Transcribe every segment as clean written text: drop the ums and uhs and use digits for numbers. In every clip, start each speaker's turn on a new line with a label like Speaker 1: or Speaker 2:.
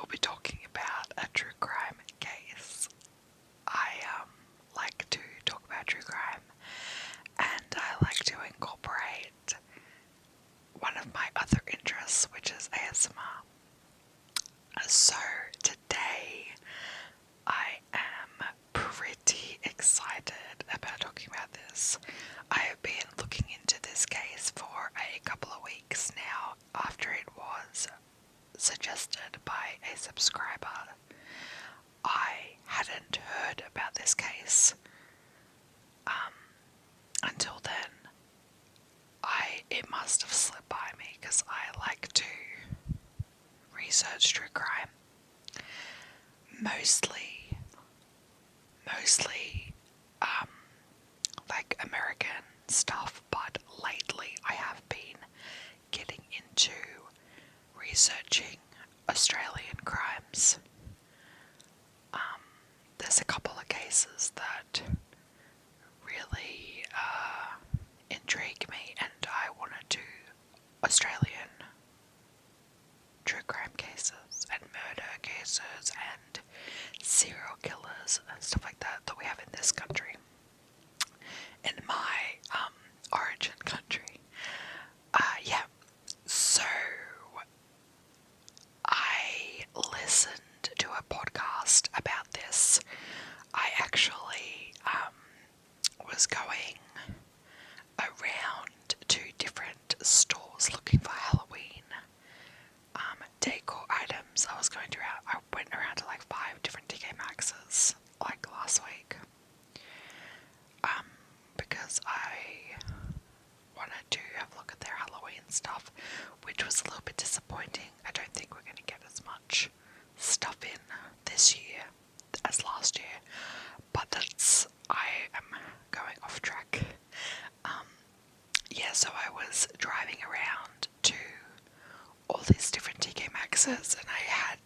Speaker 1: will be talking about a true crime case. I like to talk about true crime, and I like to incorporate one of my other interests, which is ASMR. So today I am pretty excited about talking about this. I have been looking into this case for a couple of weeks now after it was suggested by a subscriber. I hadn't heard about this case until then. It must have slipped by me because I like to research true crime. Mostly like American stuff, but lately I have been getting into researching Australian crimes. There's a couple of cases that really intrigue me, and I want to do Australian true crime cases and murder cases and serial killers and stuff like that we have in this country, in my origin country. So I listened to a podcast about this. I actually was going around to different stores looking for Halloween decor items. I went around to like 5 different TK Maxx's like last week because I wanted to have a look at their Halloween stuff, which was a little bit disappointing. I don't think we're going to get as much stuff in this year as last year, but I am going off track. So I was driving around to all these different TK Maxx's, and I had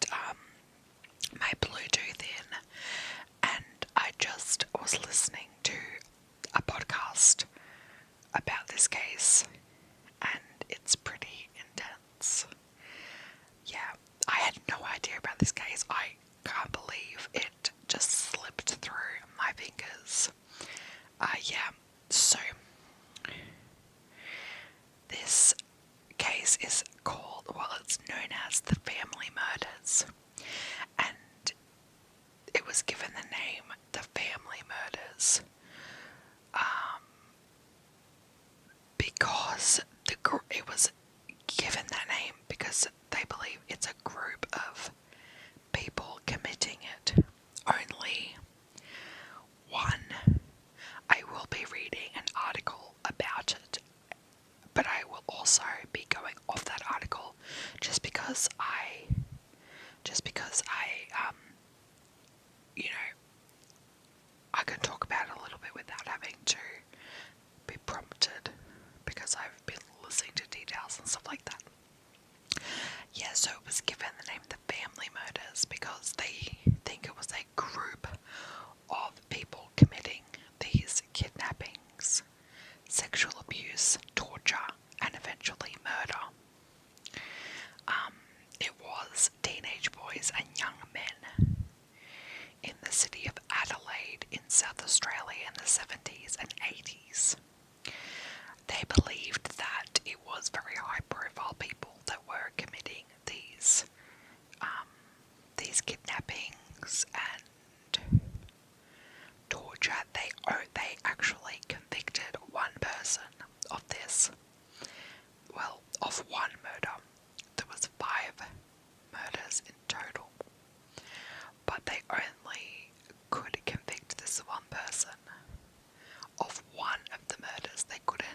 Speaker 1: my Bluetooth in, and I just was listening to a podcast about this case, and it's pretty intense. Yeah, I had no idea about this case. I can't believe it just slipped through my fingers. So this case is it's known as the Family Murders, and it was given the name the Family Murders because it was given that name because they believe it's a group of people committing it. Only one. I will be reading an article about it, but I will also be going off that article just because I I can talk about it a little bit without having to be prompted because I've been listening to details and stuff like that. So it was given the name the Family Murders because they think it was a group of people committing these kidnappings, sexual abuse, torture, and eventually murder. It was teenage boys and young men in the city of Adelaide in South Australia in the 70s and 80s. They believed that it was very high-profile people that were committing these kidnappings and torture. They actually convicted one person of this. Well, of one murder. There was 5 murders in total, but they only could convict this one person of one of the murders. They couldn't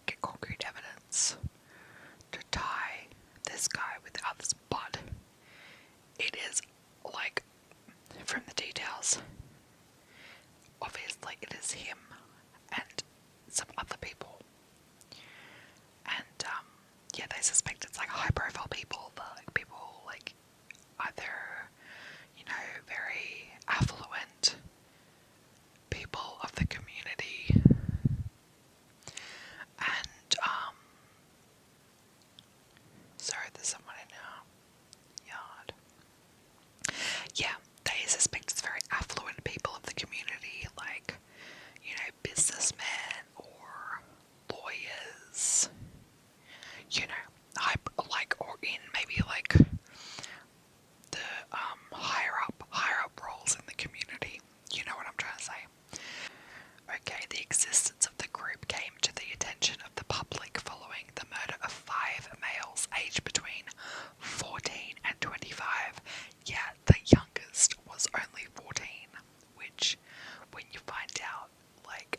Speaker 1: get concrete evidence to tie this guy with the others, but it is from the details, obviously it is him and some other people, and they suspect it's high profile people, people either very affluent people of the community, and you know, or in maybe like the higher up roles in the community. You know what I'm trying to say? Okay, the existence of the group came to the attention of the public following the murder of 5 males aged between 14 and 25. Yeah, the youngest was only 14, which, when you find out, like,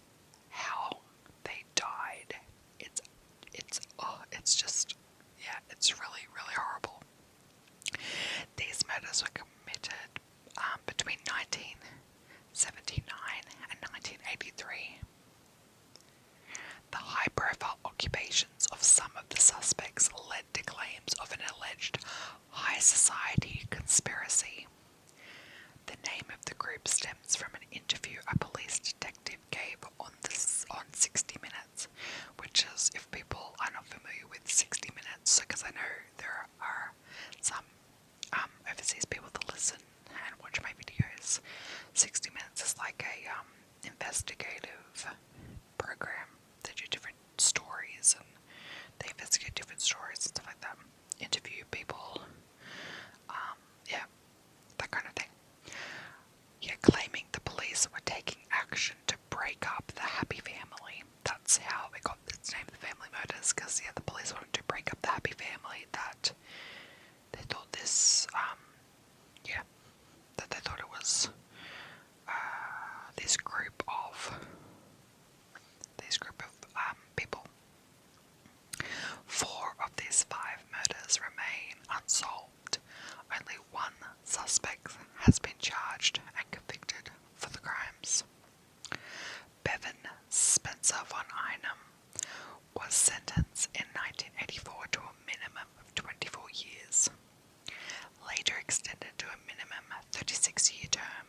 Speaker 1: how they died, it's just, yeah, it's really, really horrible. These murders were committed between 1979 and 1983. The high-profile occupations of some of the suspects led to claims of an alleged high society conspiracy. The name of the group stems from an interview a police detective gave on 60 Minutes, which is, if people are not familiar with 60 Minutes, because I know there are some overseas people that listen and watch my videos. 60 Minutes is like a investigative program. They do different stories and they investigate different stories and stuff like that. Interview people, yeah, that kind of thing. Yeah, claiming the police were taking action to break up the Happy family. That's how it got its name, the Family Murders, because yeah, the police wanted to break up the Happy family. That they thought this, that they thought it was this group of people. 4 of these 5 murders remain unsolved. Only one suspect has been charged and convicted for the crimes. Bevan Spencer von Einem was sentenced in 1984 to a minimum of 24 years, later extended to a minimum 36-year term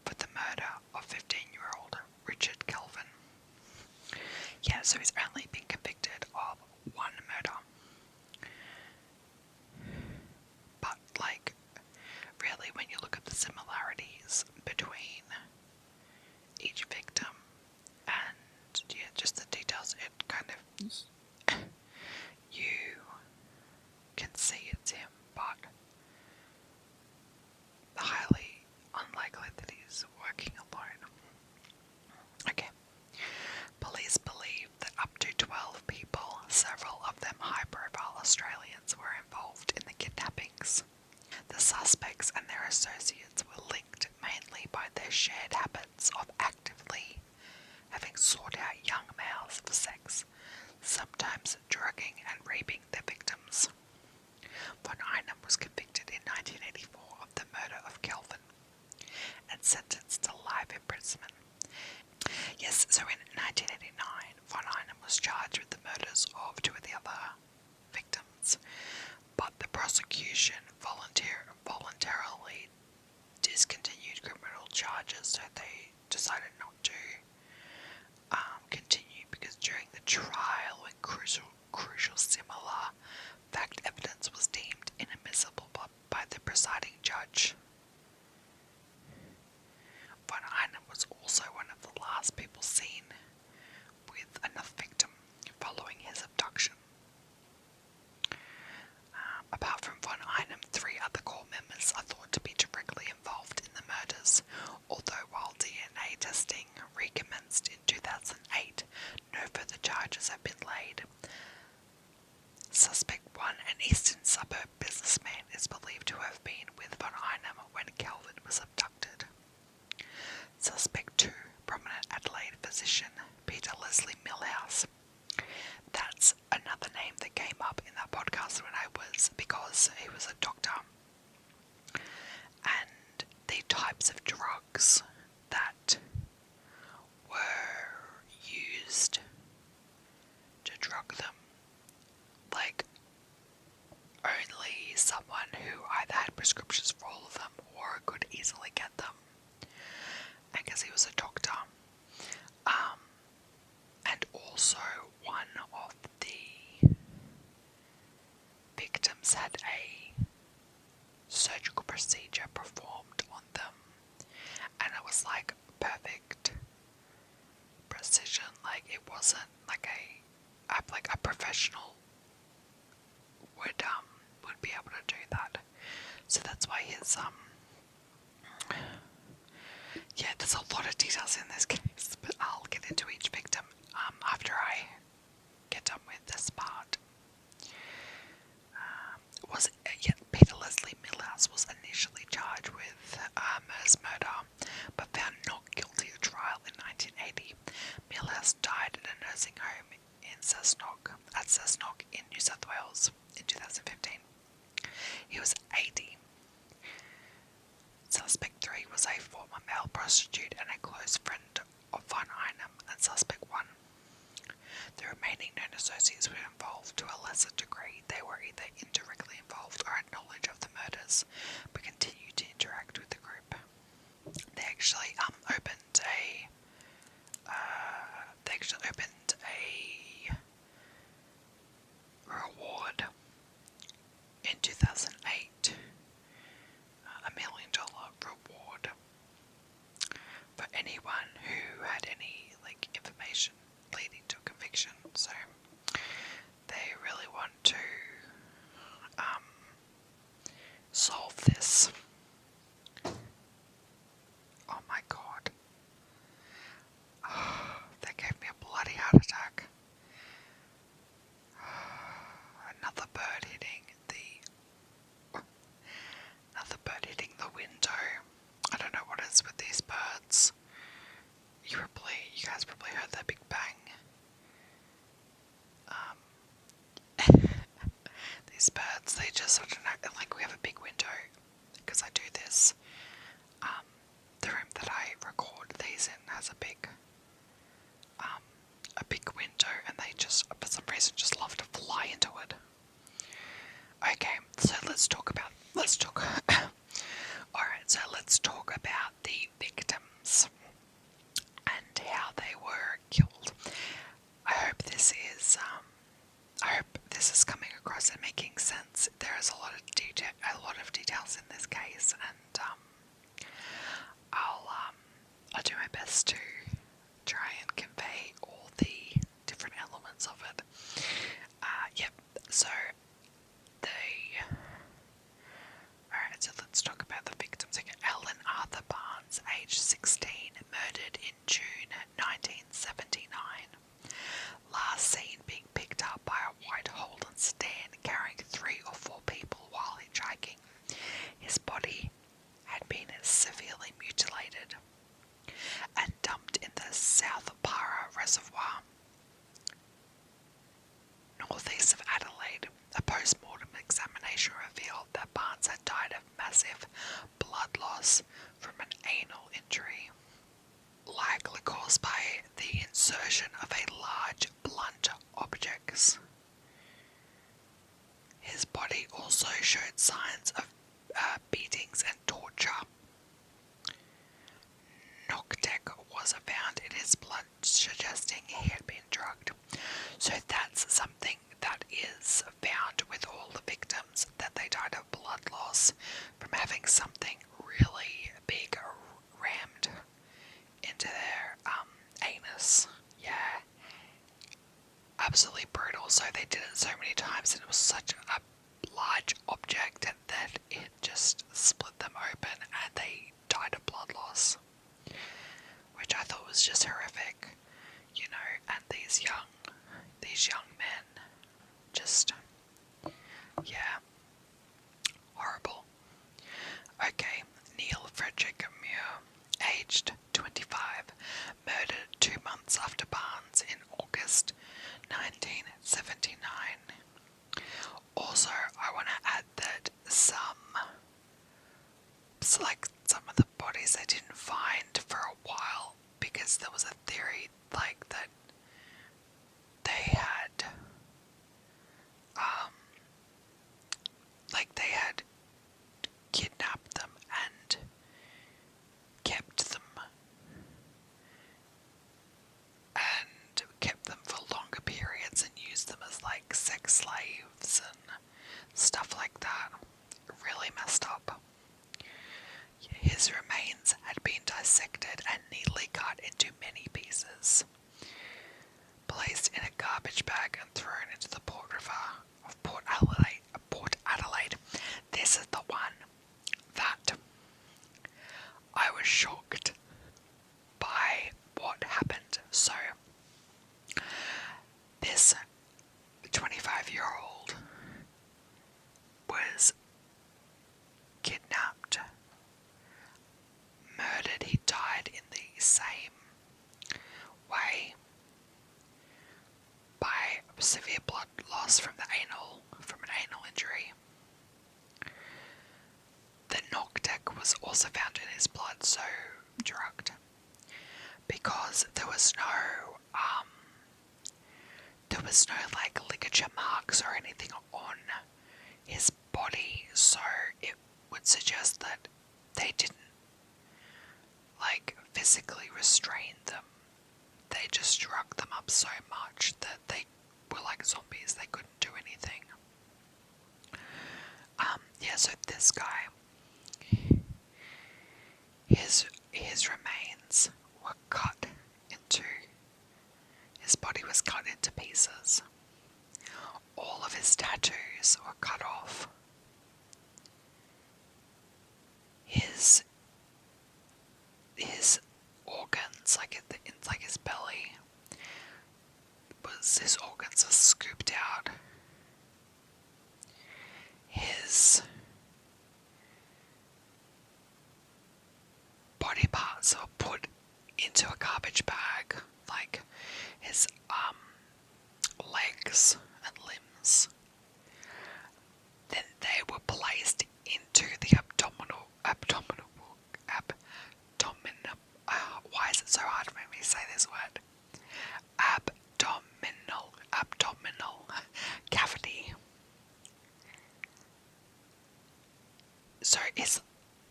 Speaker 1: for the murder of 15-year-old Richard Kelvin. Yeah, so he's only been convicted of 1 murder. But, like, really, when you look at the similarities between each victim and, yeah, just the details, it kind of, you can see it's him, but highly unlikely that he's working alone. Okay. Police believe that up to 12 people, several of them high-profile Australians, were involved in the kidnappings. The suspects and their associates were linked mainly by their shared habits of actively having sought out young males for sex, sometimes drugging and raping their victims. Von Einem was convicted in 1984 of the murder of Kelvin and sentenced to life imprisonment. Yes, so in 1989, von Einem was charged with the murders of 2 of the other victims, but the prosecution voluntarily discontinued criminal charges, so they decided not to continue, because during the trial, when crucial similar fact evidence was deemed inadmissible by the presiding judge. Von Einem was also one of the last people seen with another victim following his abduction. Apart from von Einem, 3 other core members are thought to be directly involved in the murders, although while DNA testing recommenced in 2008, no further charges have been laid. Suspect 1, an eastern suburb businessman, is believed to have been with von Einem when Kelvin was abducted. Suspect 2, prominent Adelaide physician Peter Leslie Millhouse. That's another name that came up in that podcast because he was a doctor. And the types of drugs that were used to drug them, like, only someone who either had prescriptions for all of them or could easily get them. I guess he was a doctor. And also one of the victims had a surgical procedure performed on them, and it was like perfect precision. Like, it wasn't like a professional So that's why his yeah, there's a lot of details in this case, but I'll get into each victim after I get done with this part. Peter Leslie Millhouse was initially charged with Mur's murder, but found not guilty at trial in 1980. Millhouse died at a nursing home in Cessnock in New South Wales in 2015. He was 80. Suspect 3 was a former male prostitute and a close friend of Von Einem, and Suspect 1. The remaining known associates were involved to a lesser degree. They were either indirectly involved or had knowledge of the murders, but continued to interact with the group. They actually opened a reward in 2008, $1 million reward for anyone who had any information leading to a conviction. So they really want to solve this. Oh my god. That gave me a bloody heart attack. Another bird hitting the window. I don't know what it is with these birds. You guys probably heard that big bang. These birds, they just, I don't know, we have a big window because I do this. The room that I record these in has a big window, and they just, for some reason, just love to fly into it. Okay, so let's talk about the victims and how they were killed. I hope this is coming across and making sense. There is a lot of details in this case, and I'll do my best to try and convey all the different elements of it. So so let's talk about the victims. Okay, Ellen Arthur Barnes, age 16, murdered in June 1979. Last seen being picked up by a white Holden sedan carrying 3 or 4 people while hitchhiking. His body had been severely mutilated and dumped in the South Para Reservoir, northeast of Adelaide. A post-mortem examination revealed that Barnes had died of massive blood loss from an anal injury, likely caused by the insertion of a large blunt object. His body also showed signs of beatings and torture. Noctec was found in his blood, suggesting he had been drugged. So that's something that is found with all the victims, that they died of blood loss from having something really big rammed into their anus. Yeah. Absolutely brutal. So they did it so many times, and it was such a large object that it just split them open and they died of blood loss, which I thought was just horrific, and these young men, just, yeah, horrible. Okay, Neil Frederick Muir, aged 25, murdered 2 months after Barnes in August 1979. Also, I want to add that some of the bodies they didn't find for a while, because there was a theory that they had kidnapped them and kept them for longer periods and used them as sex slaves and stuff like that. Really messed up. His remains had been dissected and neatly cut into many pieces, placed in a garbage bag and thrown into the Port River of Port Adelaide. This is the one also found in his blood, so drugged. Because there was no like ligature marks or anything on his body, so it would suggest that they didn't like physically restrain them. They just drugged them up so much that they were like zombies, they couldn't do anything. So this guy, his remains were cut into, his body was cut into pieces. All of his tattoos were cut off. His organs, like his belly, his organs were scooped out. His body parts were put into a garbage bag, like his legs and limbs. Then they were placed into the abdominal. Why is it so hard for me to say this word? Abdominal cavity. So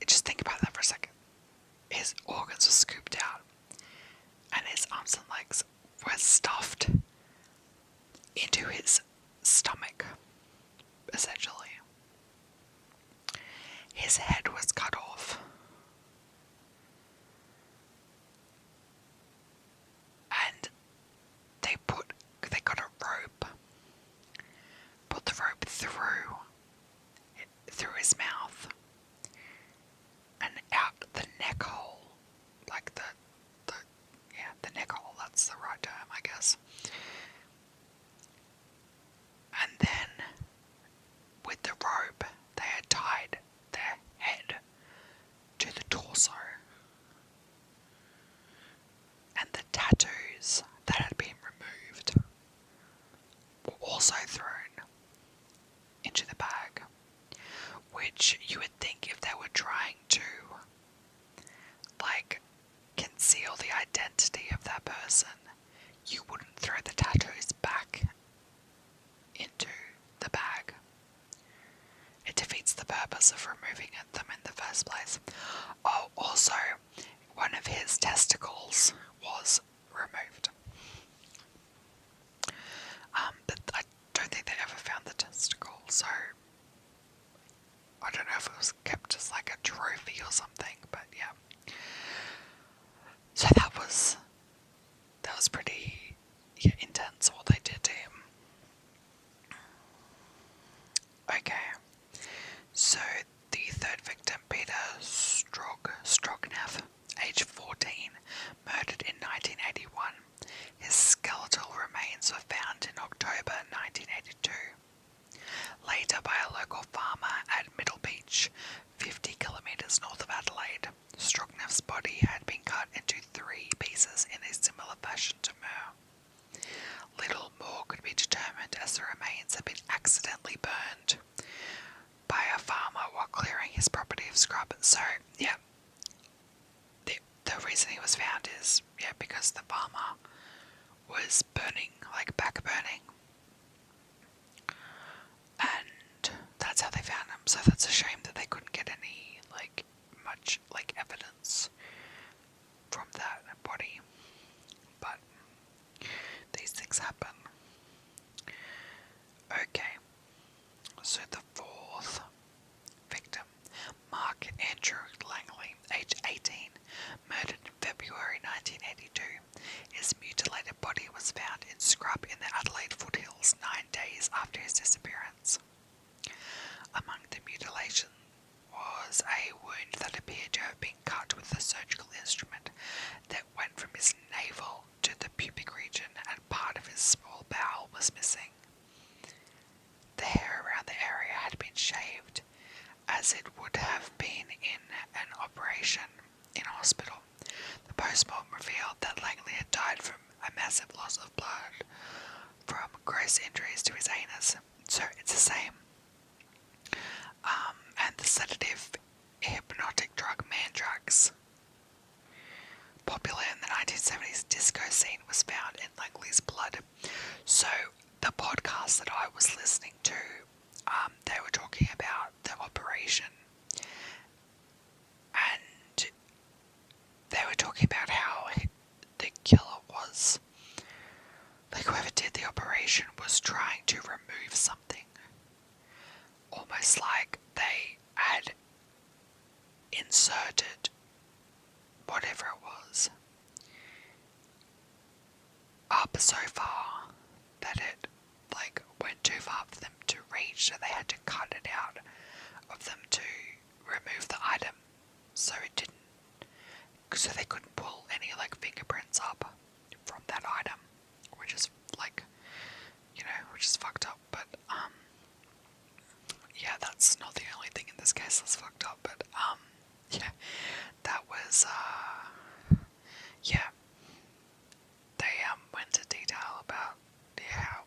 Speaker 1: just think about that for a second. His organs were scooped out, and his arms and legs were stuffed into his stomach, essentially. His head was cut off. And they got a rope, put the rope through his mouth and out the neck hole, like the neck hole, that's the right term, I guess. And then with the rope they had tied their head to the torso, and the tattoos that had been removed were also thrown into the bag, which you would think if they were trying to like conceal the identity of that person, you wouldn't throw the tattoos back into the bag. It defeats the purpose of removing them in the first place. Oh, also, one of his testicles was removed. But I don't think they ever found the testicle, so I don't know if it was kept as like a trophy or something, but yeah. So that was pretty intense what they did to him. Okay, so the third victim, Peter Strognev, age 14, murdered in 1981. His skeletal remains were found in October 1982. Later by a local farmer at Middle Beach, 50 kilometres north of Adelaide. Strognev's body had been cut into 3 pieces in a similar fashion to Mur. Little more could be determined as the remains had been accidentally burned by a farmer while clearing his property of scrub. So, yeah, the reason he was found is, because the farmer was burning, like back burning. And that's how they found him. So that's a shame that they couldn't get any, much evidence from that body. But these things happen. Okay. So the fourth victim, Mark Andrew Langley, age 18, murdered in February 1982. His mutilated body was found in scrub in the Adelaide foothills 9 days after his disappearance. Among the mutilation was a wound that appeared to have been cut with a surgical instrument that went from his navel to the pubic region, and part of his small bowel was missing. The hair around the area had been shaved, as it would have been in an operation in hospital. The postmortem revealed that Langley had died from a massive loss of blood from gross injuries to his anus. So it's the same. And the sedative hypnotic drug Mandrax. Popular in the 1970s disco scene was found in Langley's blood. So the podcast that I was listening to, they were talking about the operation, and they were talking about how the killer was, like whoever did the operation was trying to remove something, almost like they had inserted whatever it was up so far that it like went too far for them to reach, so they had to cut it out of them to remove the item, so they couldn't pull any like fingerprints up from that item, which is like, which is fucked up. But yeah, that's not the only thing in this case that's fucked up. But yeah, that was yeah. They went into detail about how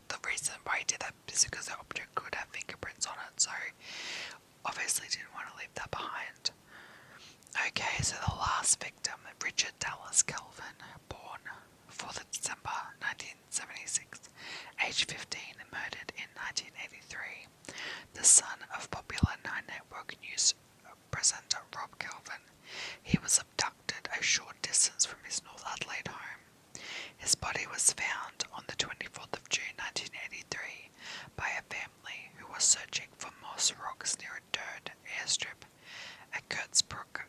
Speaker 1: the reason why he did that is because the object could have fingerprints on it, so obviously didn't want to leave that behind. Okay, so the last victim, Richard Dallas Kelvin, born 4th of December 1976, aged 15, and murdered in 1983. The son of popular Nine Network news presenter Rob Kelvin. He was abducted a short distance from his North Adelaide home. His body was found on the 24th of June 1983 by a family who was searching for moss rocks near a dirt airstrip at Kurtzbrook.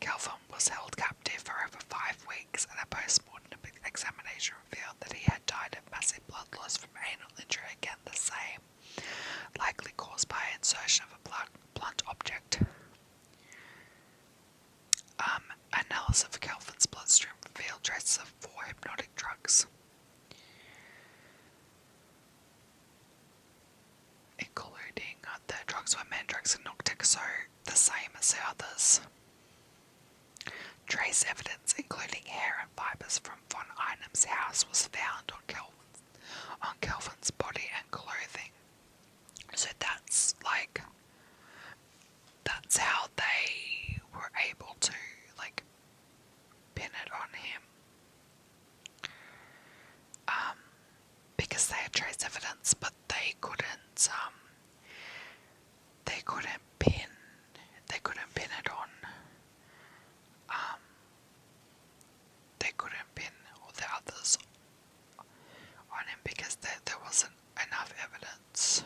Speaker 1: Kelvin was held captive for over 5 weeks, and a post-mortem examination revealed that he had died of massive blood loss from anal injury, again the same, likely caused by insertion of a blunt object. Analysis of Kelvin's bloodstream revealed traces of 4 hypnotic drugs, including the drugs were Mandrax and Noctic, so the same as the others. Trace evidence, including hair and fibers from Von Einam's house, was found on Kelvin's body and clothing. So that's how they were able to pin it on him. Because they had trace evidence, but they couldn't pin it on. They couldn't pin all the others on him because there wasn't enough evidence.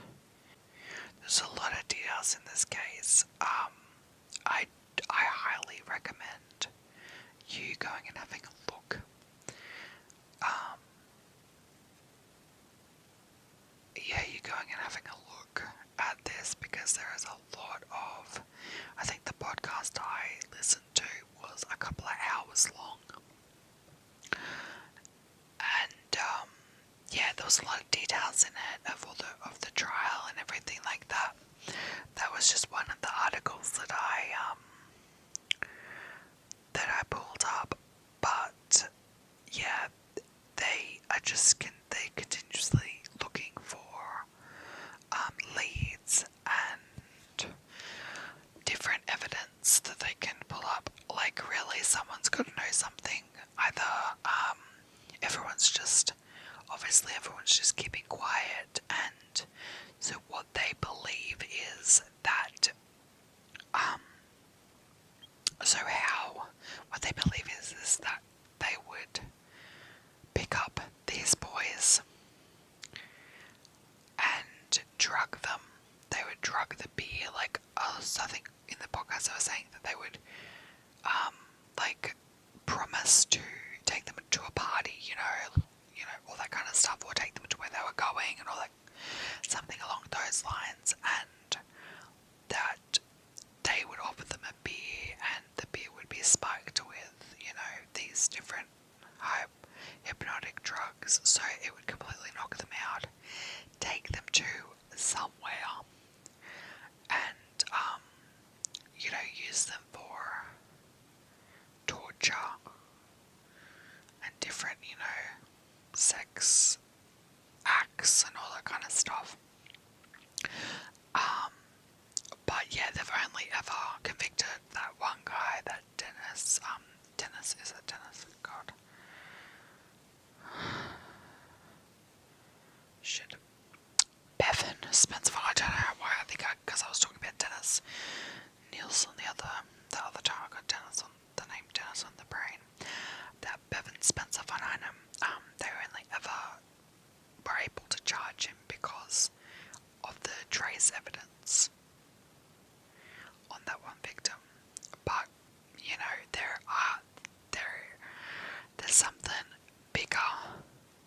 Speaker 1: There's a lot of details in this case. I highly recommend you going and having a look. You going and having a look at this, because there is a lot of, I think the podcast I listened to was a couple of hours long. And there was a lot of details in it of the trial and everything like that. That was just one of the articles that I pulled up. But yeah, they continuously looking for leads and different evidence that they can pull up. Like, really, someone's got to know something. Either everyone's just keeping quiet, and so what they believe is that what they believe is that they would pick up these boys and drug them. They would drug the beer, I think in the podcast I was saying that they would promise to take them to a party, all that kind of stuff, or take them to where they were going and all that, something along those lines, and that they would offer them a beer, and the beer would be spiked with, these different hypnotic drugs, so it would completely knock them out, take them to somewhere, and use them for torture and different, sex acts and all that kind of stuff. yeah, they've only ever convicted that one guy, that Dennis, is it Dennis? God. Shit. Bevan Spencer, I don't know why because I was talking about Dennis Nielsen the other time. I got Dennis on the name Dennis on the brain. That Bevan Spencer Van Einem, they only ever were able to charge him because of the trace evidence on that one victim. But you know, there's something bigger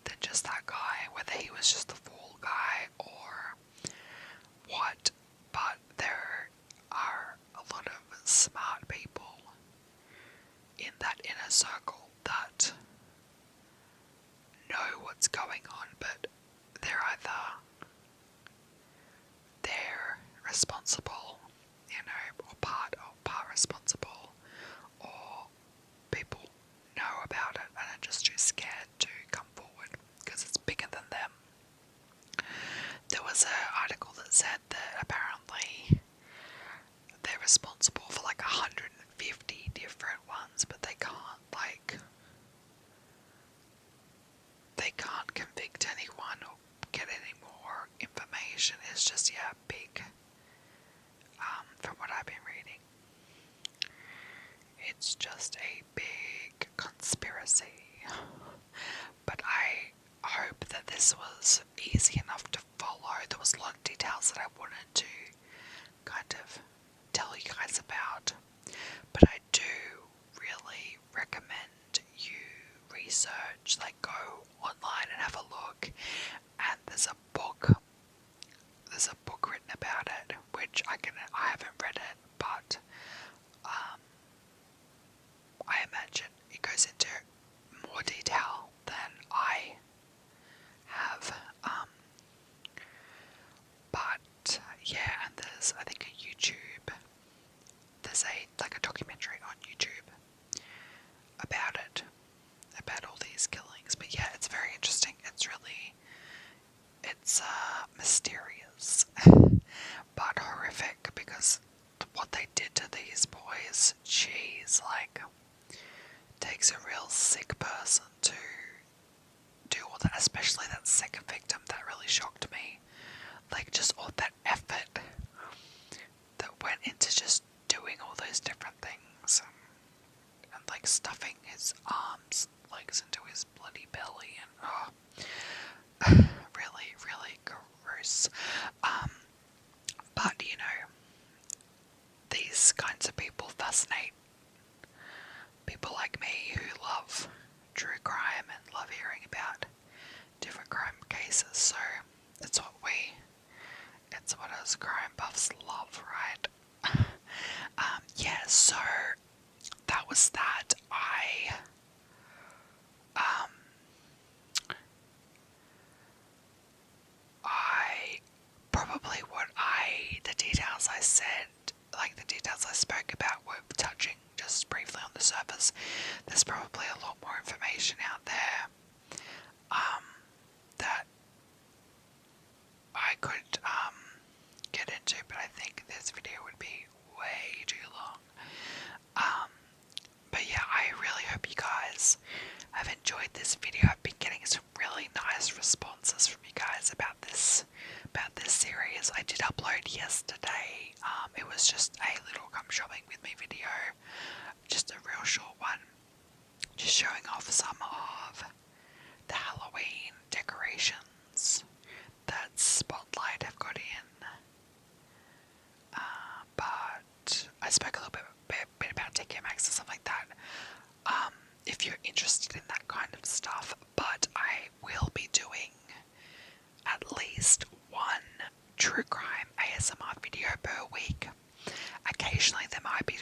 Speaker 1: than just that guy, whether he was just the fool guy or what. But there are a lot of smart people in that inner circle that know what's going on, but they're responsible, you know, or part responsible, or people know about it and are just too scared to come forward because it's bigger than them. There was an article that said that apparently they're responsible for like 150 different ones, but they can't convict anyone or get any more information. It's just, yeah, big, from what I've been reading. It's just a big conspiracy. But I hope that this was easy enough to follow. There was a lot of details that I wanted to kind of tell you guys about. But I do really recommend you research, like go online and have a look. And there's a book written about it, which I haven't read it, but I imagine it goes into more detail than I have. But yeah, and there's, I think, there's a documentary on YouTube about it, about all these killings. But yeah, it's very interesting. It's mysterious, but horrific, because what they did to these boys, jeez, like, takes a real sick person to do all that, especially that second victim. That really shocked me. Like, just all that effort that went into just doing all those different things, and like stuffing his arms, legs into his bloody belly, and really, really gross. But you know, these kinds of people fascinate people like me who love true crime and love hearing about different crime cases. So it's what us crime buffs love, right? Yeah, so that was that. I probably the details I said, like the details I spoke about, were touching just briefly on the surface. There's probably a lot more information out there that I could get into, but I think this video would be way too long. But yeah, I really hope you guys have enjoyed this video. I've been getting some really nice responses from you guys about this series. I did upload yesterday. It was just a little come shopping with me video, just a real short one, just showing off some of the Halloween decorations that Spotlight have got in. But I spoke a little bit about TK Maxx and stuff like that. If you're interested in that kind of stuff, but I will be doing at least one true crime ASMR video per week. Occasionally there might be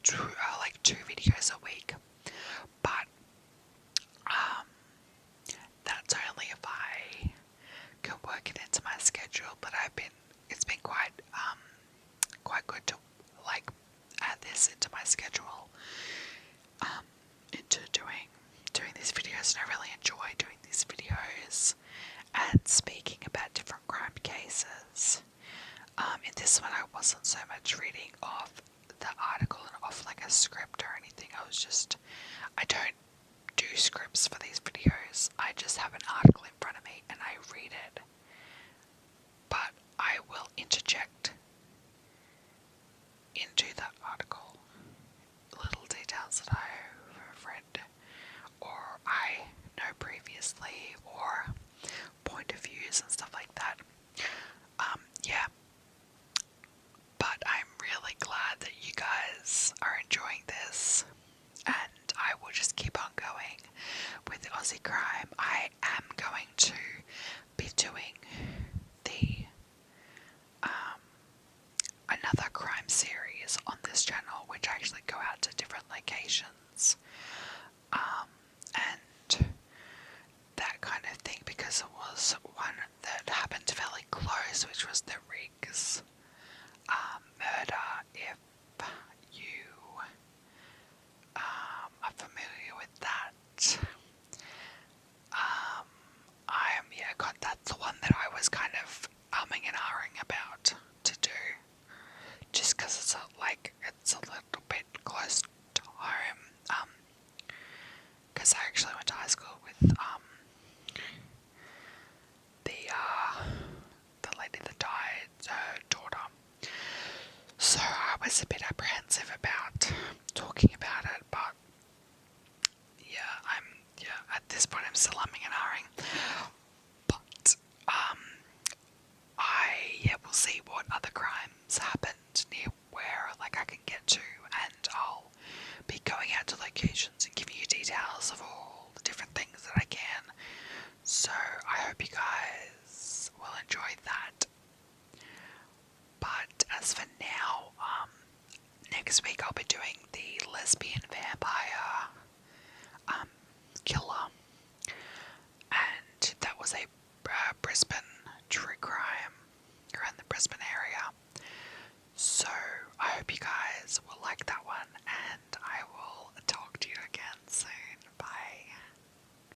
Speaker 1: two videos a week, but that's only if I can work it into my schedule. But it's been quite good to like add this into my schedule, into doing these videos, and I really enjoy doing these videos and speaking about different crime cases. In this this one I wasn't so much reading off the article and off like a script or anything. I don't do scripts for these videos. I just have an article in front of me and I read it. But I will interject into that article little details that I've read or I know previously or point of views and stuff like that. Yeah. But I'm really glad that you guys are enjoying this, and I will just keep on going with Aussie crime. I am going to be doing the another crime series on this channel, which I actually go out to different locations, and that kind of thing, because it was one that happened fairly close, which was the Riggs murder. If you are familiar with that, that's the one that I was kind of umming and ahhing about to do, just because it's a little bit close to home. Because I actually went to high school with the lady that died, her daughter. So I was a bit apprehensive about talking about it, but at this point I'm still umming and ahhing. But we'll see what other crimes happened near where I can get to, and I'll be going out to locations and giving you details of all the different things that I can. So I hope you guys will enjoy that. But as for now, next week I'll be doing the lesbian vampire